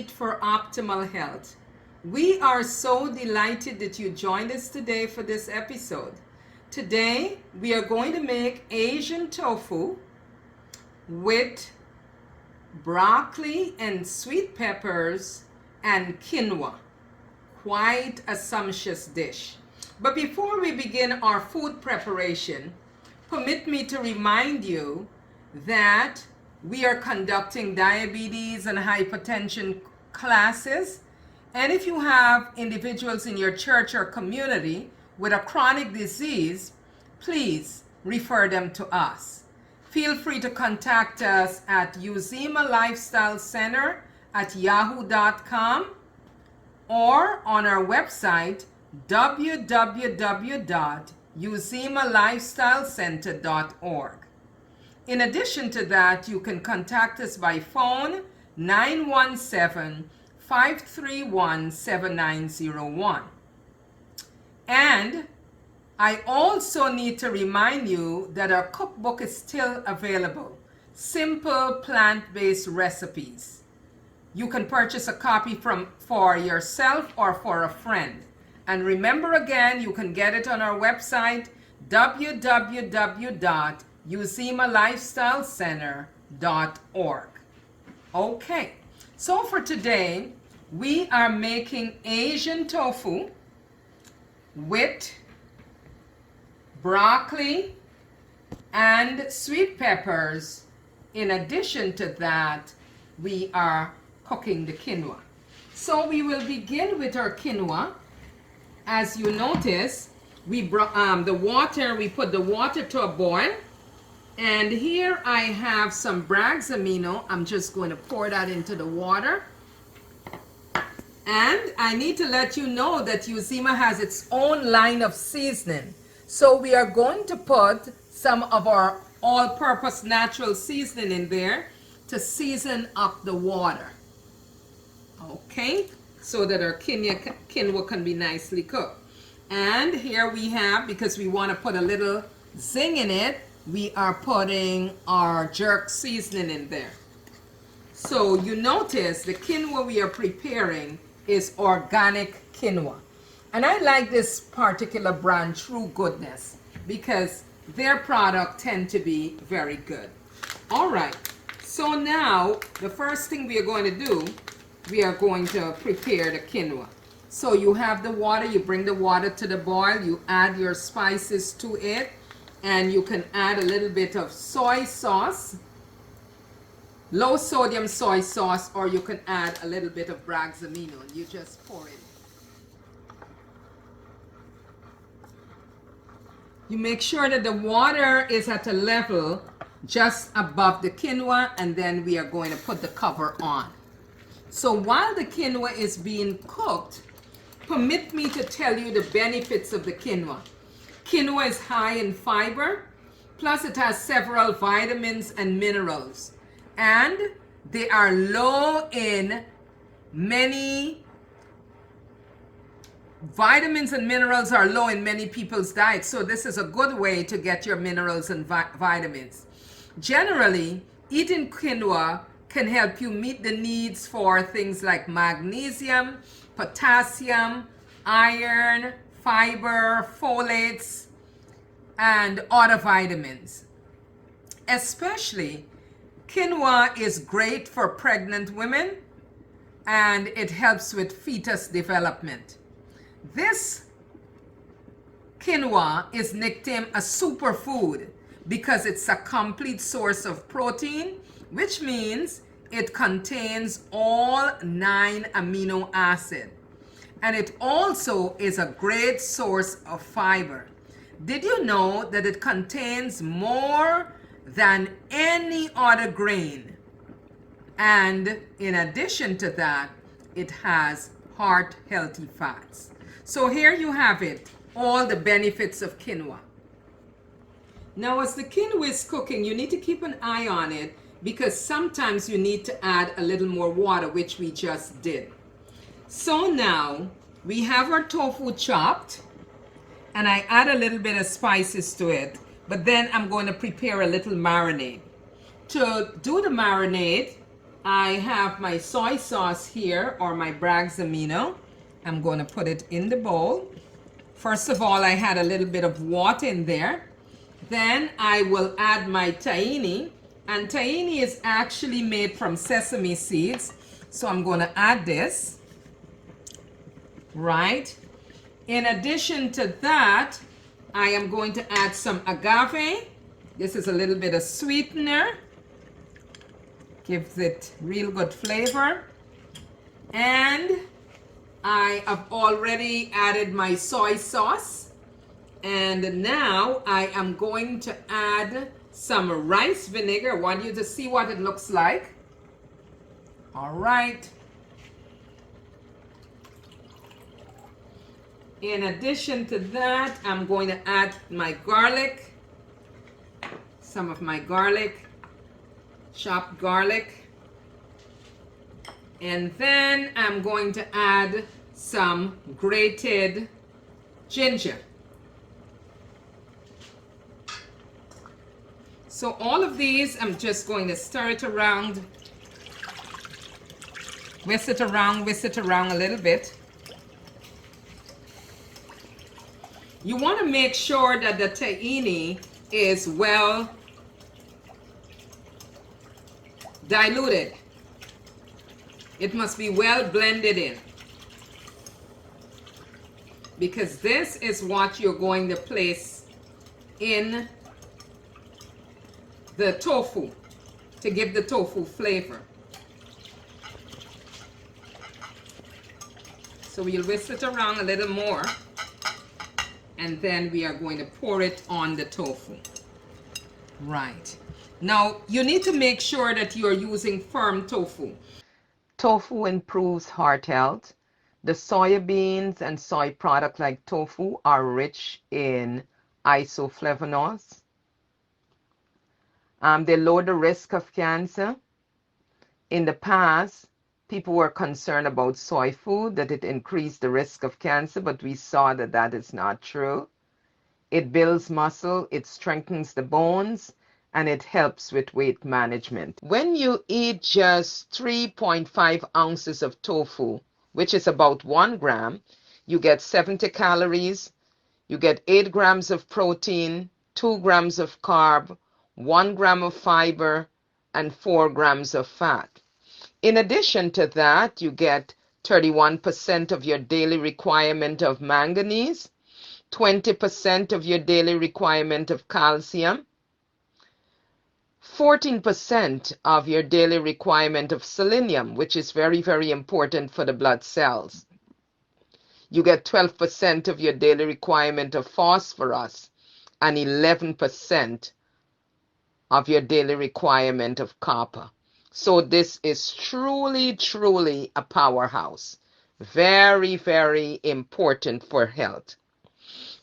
eat for optimal health. We are so delighted that you joined us today for this episode. Today, we are going to make Asian tofu with broccoli and sweet peppers and quinoa. Quite a sumptuous dish. But before we begin our food preparation, permit me to remind you that we are conducting diabetes and hypertension classes. And if you have individuals in your church or community with a chronic disease, please refer them to us. Feel free to contact us at uzimalifestylecenter@yahoo.com or on our website www.uzimalifestylecenter.org. In addition to that, you can contact us by phone 917-531-7901. And I also need to remind you that our cookbook is still available. Simple plant-based recipes. You can purchase a copy for yourself or for a friend. And remember again, you can get it on our website www.uzimalifestylecenter.org. Okay, so for today, we are making Asian tofu with broccoli and sweet peppers. In addition to that, we are cooking the quinoa. So we will begin with our quinoa. As you notice, we put the water to a boil, and here I have some Bragg's amino. I'm just going to pour that into the water. And I need to let you know that Uzima has its own line of seasoning. So we are going to put some of our all-purpose natural seasoning in there to season up the water. Okay, so that our quinoa can be nicely cooked. And here we have, because we want to put a little zing in it, we are putting our jerk seasoning in there. So you notice the quinoa we are preparing is organic quinoa. And I like this particular brand, True Goodness, because their product tend to be very good. All right, so now the first thing we are going to do, we are going to prepare the quinoa. So you have the water, you bring the water to the boil, you add your spices to it, and you can add a little bit of soy sauce, low sodium soy sauce, or you can add a little bit of Bragg's amino, and you just pour it. You make sure that the water is at a level just above the quinoa, and then we are going to put the cover on. So while the quinoa is being cooked, permit me to tell you the benefits of the quinoa. Quinoa is high in fiber, plus it has several vitamins and minerals. And they are low in many vitamins and minerals are low in many people's diets. So this is a good way to get your minerals and vitamins. Generally, eating quinoa can help you meet the needs for things like magnesium, potassium, iron, fiber, folates, and other vitamins. Especially, quinoa is great for pregnant women, and it helps with fetus development. This quinoa is nicknamed a superfood because it's a complete source of protein, which means it contains all 9 amino acids. And it also is a great source of fiber. Did you know that it contains more than any other grain? And in addition to that, it has heart healthy fats. So here you have it, all the benefits of quinoa. Now as the quinoa is cooking, you need to keep an eye on it because sometimes you need to add a little more water, which we just did. So now we have our tofu chopped, and I add a little bit of spices to it, but then I'm going to prepare a little marinade. To do the marinade, I have my soy sauce here, or my Bragg's amino. I'm going to put it in the bowl. First of all, I had a little bit of water in there. Then I will add my tahini. And tahini is actually made from sesame seeds. So I'm going to add this, right? In addition to that, I am going to add some agave. This is a little bit of sweetener. Gives it real good flavor. And I have already added my soy sauce. And now I am going to add some rice vinegar. I want you to see what it looks like. All right. In addition to that, I'm going to add my garlic, some of my garlic, chopped garlic. And then I'm going to add some grated ginger. So all of these, I'm just going to stir it around, whisk it around a little bit. You want to make sure that the tahini is well diluted. It must be well blended in, because this is what you're going to place in the tofu to give the tofu flavor. So we'll whisk it around a little more, and then we are going to pour it on the tofu. Right. Now, you need to make sure that you are using firm tofu. Tofu improves heart health. The soya beans and soy products like tofu are rich in isoflavonoids. They lower the risk of cancer. In the past, people were concerned about soy food, that it increased the risk of cancer, but we saw that that is not true. It builds muscle, it strengthens the bones, and it helps with weight management. When you eat just 3.5 ounces of tofu, which is about 1 gram, you get 70 calories, you get 8 grams of protein, 2 grams of carb, 1 gram of fiber, and 4 grams of fat. In addition to that, you get 31% of your daily requirement of manganese, 20% of your daily requirement of calcium, 14% of your daily requirement of selenium, which is very, very important for the blood cells. You get 12% of your daily requirement of phosphorus and 11% of your daily requirement of copper. So this is truly, truly a powerhouse. Very, very important for health.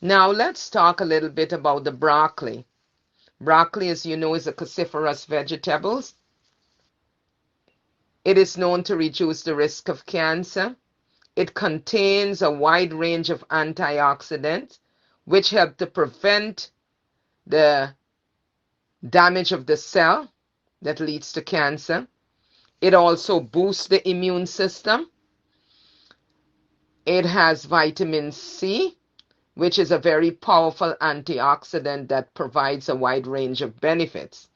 Now let's talk a little bit about the broccoli. Broccoli, as you know, is a cruciferous vegetable. It is known to reduce the risk of cancer. It contains a wide range of antioxidants, which help to prevent the damage of the cell that leads to cancer. It also boosts the immune system. It has vitamin C, which is a very powerful antioxidant that provides a wide range of benefits,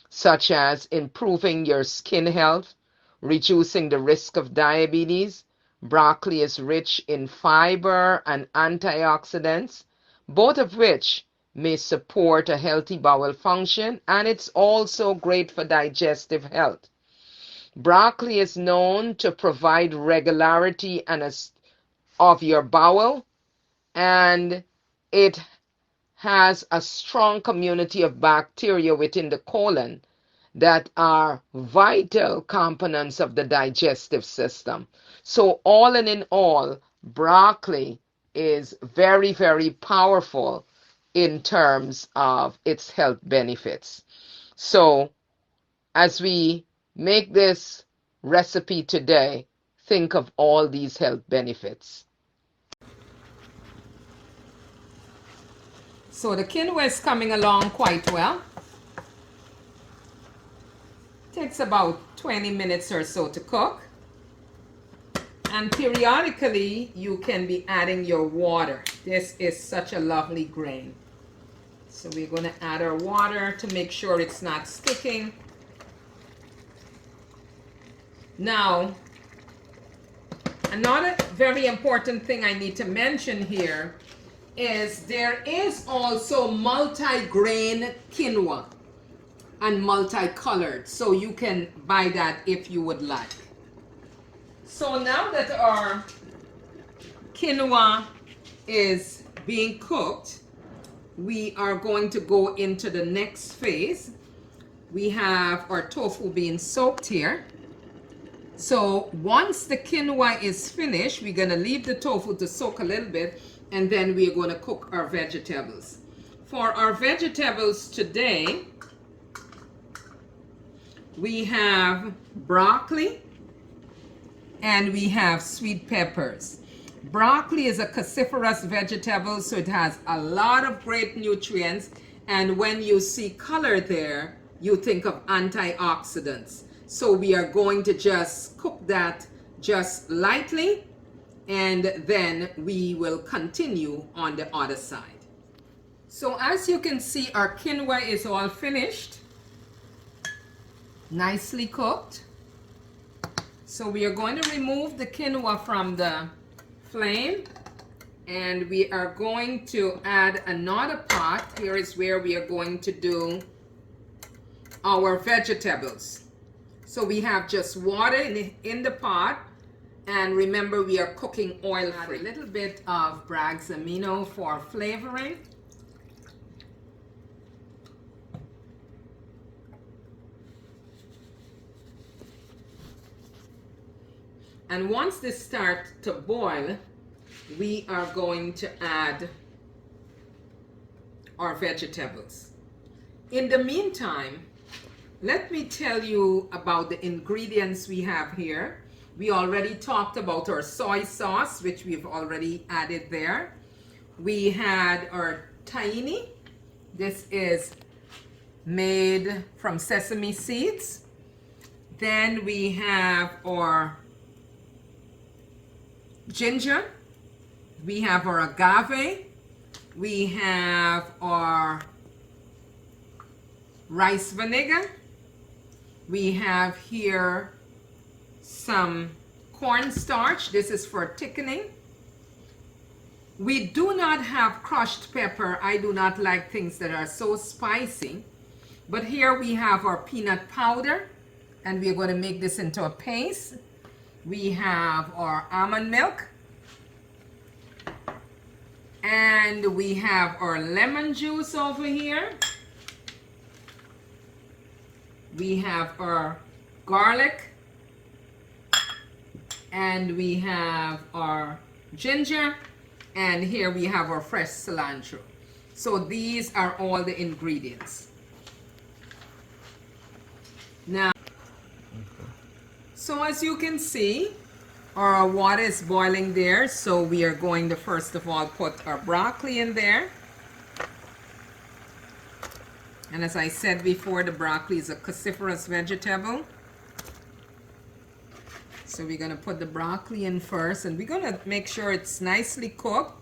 such as improving your skin health, reducing the risk of diabetes. Broccoli is rich in fiber and antioxidants, both of which may support a healthy bowel function, and it's also great for digestive health. Broccoli is known to provide regularity of your bowel, and it has a strong community of bacteria within the colon that are vital components of the digestive system. So all in all, broccoli is very, very powerful in terms of its health benefits. So as we make this recipe today, think of all these health benefits. So the quinoa is coming along quite well. Take it's about 20 minutes or so to cook. And periodically, you can be adding your water. This is such a lovely grain. So we're going to add our water to make sure it's not sticking. Now, another very important thing I need to mention here is there is also multi-grain quinoa and multicolored. So you can buy that if you would like. So now that our quinoa is being cooked, we are going to go into the next phase. We have our tofu being soaked here. So once the quinoa is finished, we're going to leave the tofu to soak a little bit, and then we're going to cook our vegetables. For our vegetables today, we have broccoli and we have sweet peppers. Broccoli is a cruciferous vegetable, so it has a lot of great nutrients. And when you see color there, you think of antioxidants. So we are going to just cook that just lightly, and then we will continue on the other side. So as you can see, our quinoa is all finished, nicely cooked. So we are going to remove the quinoa from the flame, and we are going to add another pot. Here is where we are going to do our vegetables. So we have just water in the pot, and remember we are cooking oil free. A little bit of Bragg's amino for flavoring. And once this starts to boil, we are going to add our vegetables. In the meantime, let me tell you about the ingredients we have here. We already talked about our soy sauce, which we've already added there. We had our tahini. This is made from sesame seeds. Then we have our ginger, we have our agave, we have our rice vinegar, we have here some cornstarch. This is for thickening. We do not have crushed pepper. I do not like things that are so spicy. But here we have our peanut powder, and we're going to make this into a paste. We have our almond milk, and we have our lemon juice over here. We have our garlic, and we have our ginger, and here we have our fresh cilantro. So these are all the ingredients. Now, so as you can see, our water is boiling there. So we are going to first of all put our broccoli in there. And as I said before, the broccoli is a cruciferous vegetable. So we're going to put the broccoli in first, and we're going to make sure it's nicely cooked.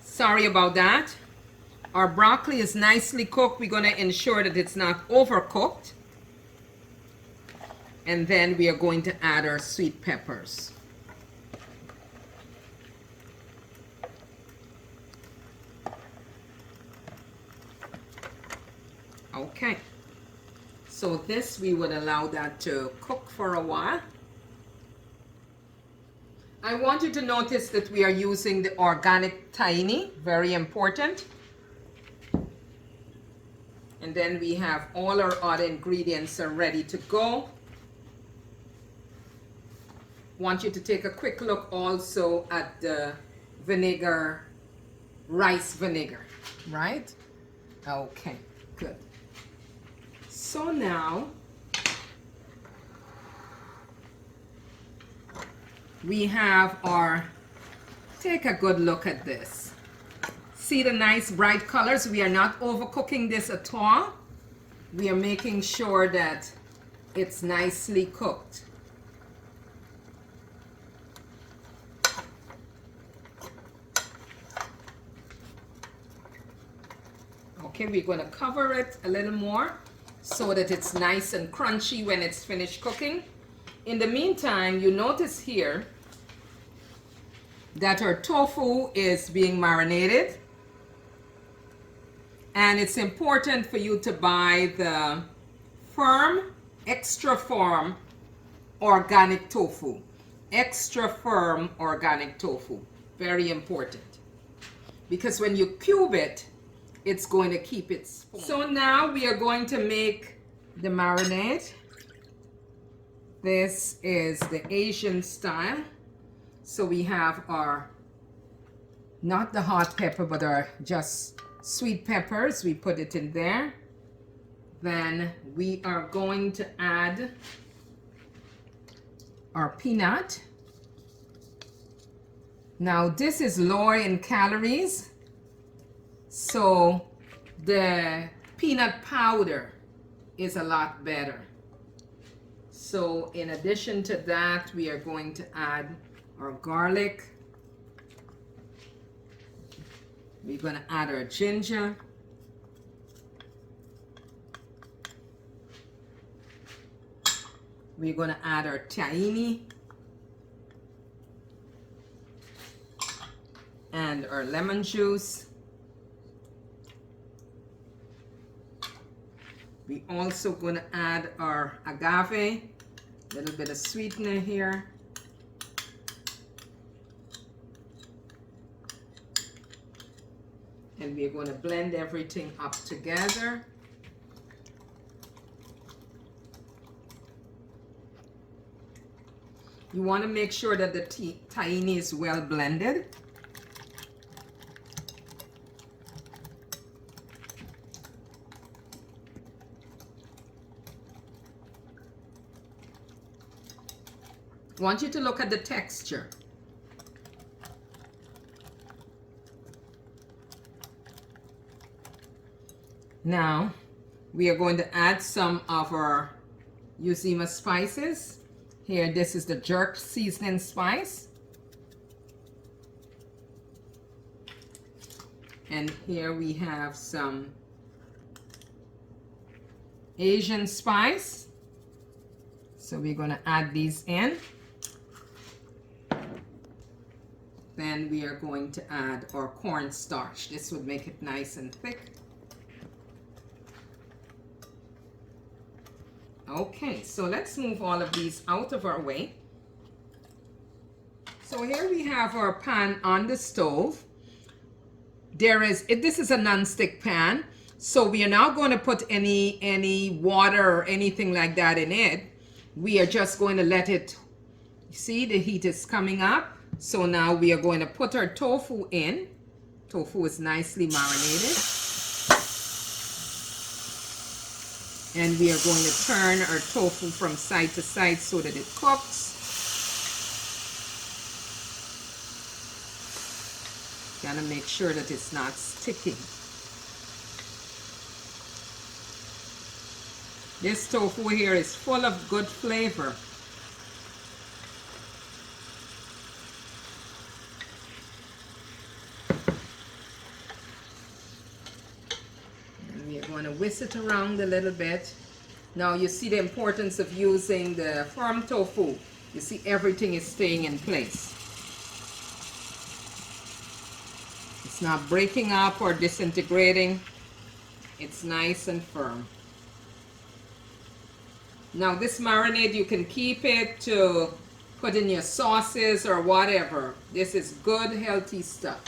Sorry about that. Our broccoli is nicely cooked. We're going to ensure that it's not overcooked. And then we are going to add our sweet peppers. Okay. So this, we would allow that to cook for a while. I want you to notice that we are using the organic tahini, very important. And then we have all our other ingredients are ready to go. Want you to take a quick look also at the vinegar, rice vinegar, right? Okay, good. So now, we have our, take a good look at this. See the nice bright colors? We are not overcooking this at all. We are making sure that it's nicely cooked. Okay, we're going to cover it a little more so that it's nice and crunchy when it's finished cooking. In the meantime, you notice here that our tofu is being marinated. And it's important for you to buy the firm, extra firm organic tofu. Extra firm organic tofu. Very important. Because when you cube it, it's going to keep its form. So now we are going to make the marinade. This is the Asian style. So we have our, not the hot pepper, but our just sweet peppers. We put it in there. Then we are going to add our peanut. Now this is lower in calories, so the peanut powder is a lot better. So in addition to that, we are going to add our garlic. We're going to add our ginger. We're going to add our tahini and our lemon juice. We also going to add our agave, a little bit of sweetener here. And we're going to blend everything up together. You want to make sure that the tahini is well blended. I want you to look at the texture. Now, we are going to add some of our Uzima spices. Here, this is the jerk seasoning spice. And here we have some Asian spice. So we're going to add these in. Then we are going to add our cornstarch. This would make it nice and thick. Okay, so let's move all of these out of our way. So here we have our pan on the stove. This is a non-stick pan, so we are not going to put any water or anything like that in it. We are just going to let it, see the heat is coming up. So now we are going to put our tofu in. Tofu is nicely marinated. And we are going to turn our tofu from side to side so that it cooks. Gotta make sure that it's not sticking. This tofu here is full of good flavor. Want to whisk it around a little bit. Now you see the importance of using the firm tofu. You see everything is staying in place. It's not breaking up or disintegrating. It's nice and firm. Now this marinade, you can keep it to put in your sauces or whatever. This is good, healthy stuff.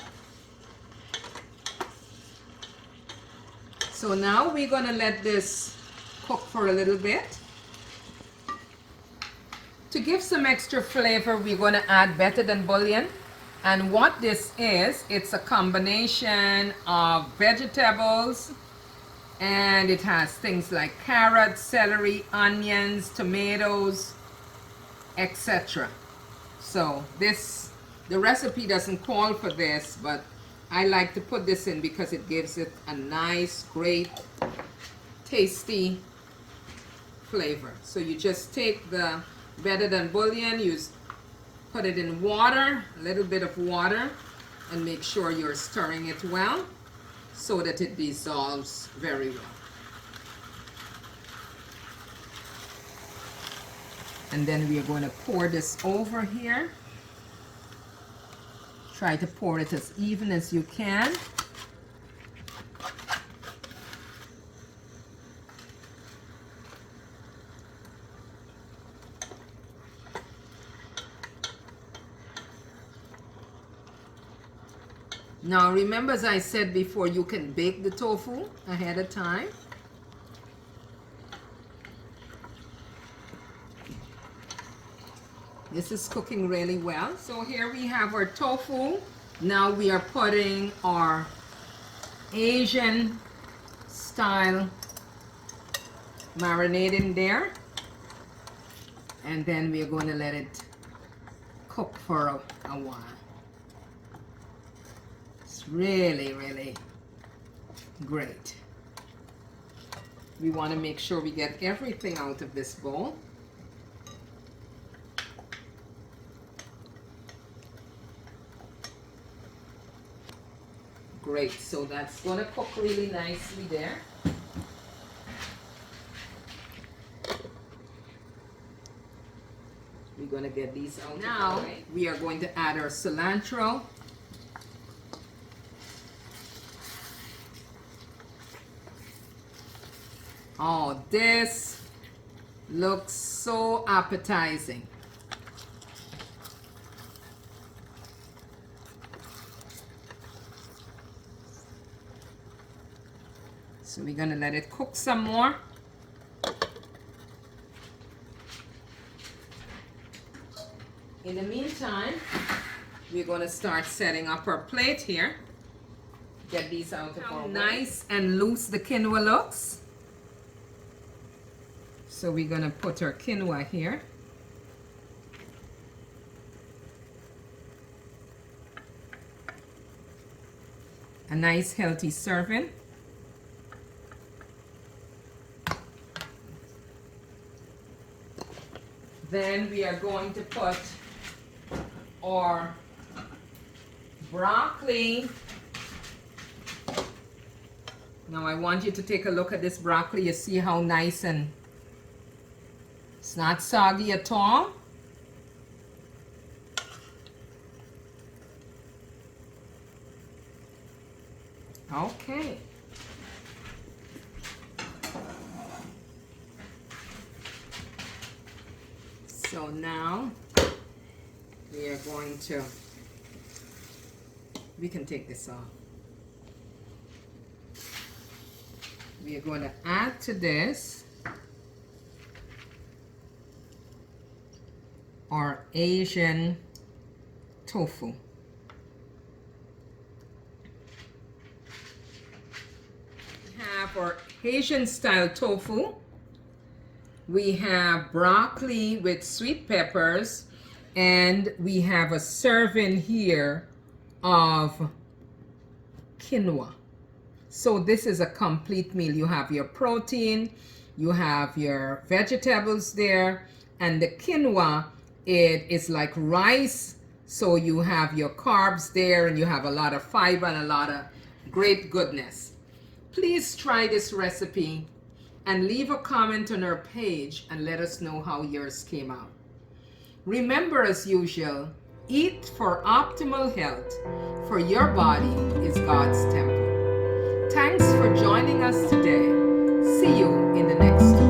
So now we're going to let this cook for a little bit. To give some extra flavor, we're going to add better than bouillon. And what this is, it's a combination of vegetables, and it has things like carrots, celery, onions, tomatoes, etc. So the recipe doesn't call for this, but I like to put this in because it gives it a nice, great, tasty flavor. So you just take the better than bouillon, put it in water, a little bit of water, and make sure you're stirring it well so that it dissolves very well. And then we are going to pour this over here. Try to pour it as even as you can. Now remember, as I said before, you can bake the tofu ahead of time. This is cooking really well. So here we have our tofu. Now we are putting our Asian style marinade in there. And then we are going to let it cook for a while. It's really, really great. We want to make sure we get everything out of this bowl. Great, so that's going to cook really nicely there. We're going to get these out. Now we are going to add our cilantro. Oh, this looks so appetizing. So we're gonna let it cook some more. In the meantime, we're gonna start setting up our plate here. Get these out of our way. Nice and loose the quinoa looks. So we're gonna put our quinoa here. A nice healthy serving. Then we are going to put our broccoli. Now I want you to take a look at this broccoli. You see how nice and it's not soggy at all. Okay. So now we are going to, we can take this off. We are going to add to this our Asian tofu. We have our Asian style tofu. We have broccoli with sweet peppers, and we have a serving here of quinoa. So this is a complete meal. You have your protein, you have your vegetables there, and the quinoa, it is like rice. So you have your carbs there, and you have a lot of fiber and a lot of great goodness. Please try this recipe and leave a comment on our page and let us know how yours came out. Remember, as usual, eat for optimal health, for your body is God's temple. Thanks for joining us today. See you in the next